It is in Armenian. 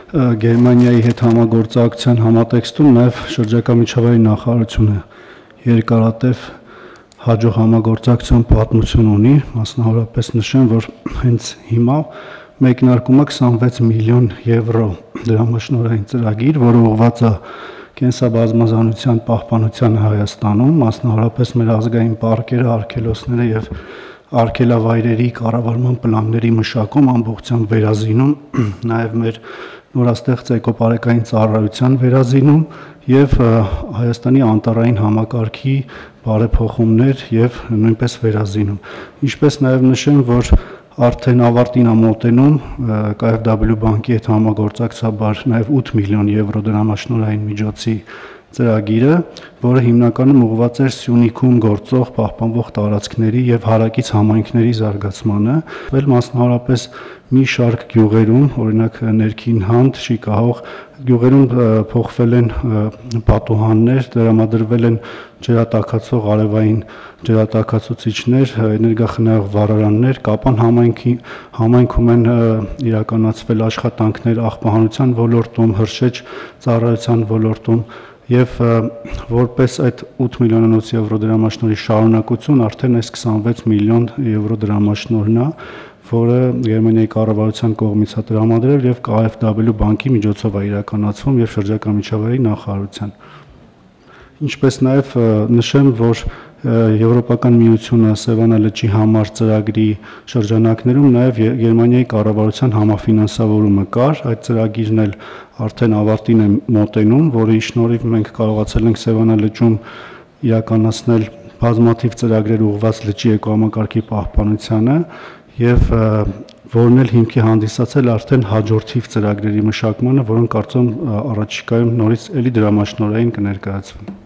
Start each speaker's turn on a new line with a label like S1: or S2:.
S1: Գերմանիայի հետ համագործակցության համատեքստում նաև շրջակա միջավայրի նախարարությունը երկարատև հաջող համագործակցության պատմություն ունի, մասնավորապես նշեմ, որ հենց հիմա մեկնարկում է 26 միլիոն եվրո դրամաշնորհային ծրագիր, որը ուղղված է կենսաբազմազանության պահպանությանը Հայաստանում, մասնավորապես մեր ազգային պարկերը, արգելոցները եւ արգելավայրերի կառավարման պլանների մշակում, ամբողջությամբ վերազինում, նաեւ մեր նորաստեղծ էկոպարեկային ծառայության վերազինում եւ Հայաստանի անտառային համակարգի բարեփոխումներ եւ նույնպես վերազինում։ Ինչպես նաեւ նշեմ, որ արդեն ավարտին է մոտենում KfW բանկի հետ համագործակցաբար նաեւ 8 միլիոն եվրո դրամաշնորհային միջոցի ծրագիրը, որը հիմնականում ուղղված էր Սյունիքում գործող պահպանվող տարածքների եւ հարակից համայնքների զարգացմանը, վել մասնավորապես մի շարք գյուղերում, օրինակ Ներքին Հանդ, Շիկահող գյուղերում փոխվել են պատուհաններ, դրամադրվել են ջրատաքացող արևային ջրատաքացուցիչներ, էներգախնայող վառարաններ, Կապան համայնքում են իրականացվել աշխատանքներ աղբահանության ոլորտում, հրշեջ ծառայության ոլորտում եւ որպես այդ 8 միլիոնանոց եվրո դրամաշնորհի շարունակություն արդեն այս 26 միլիոն եվրո դրամաշնորհն է, որը Գերմանիայի կառավարության կողմից է տրամադրել եւ KfW բանկի միջոցով է իրականացվում եւ շրջակա միջավայրի նախարարության։ Ինչպես նաեւ նշեմ, որ Եվրոպական միությունը Սևանա լճի համար ծրագրի շրջանակներում նաեւ Գերմանիայի կառավարության համաֆինանսավորումը կար, այդ ծրագիրն էլ արդեն ավարտին է մոտենում, որի շնորհիվ մենք կարողացել ենք Սևանա լճում իրականացնել բազմաթիվ ծրագրեր ուղղված լճի էկոհամակարգի պահպանությանը եւ որն էլ հիմքի հանդիսացել արդեն հաջորդիվ ծրագրերի մշակմանը, որոնք կարծում առաջիկայում նորից էլի դրամաշնորհային կներկայացվեն։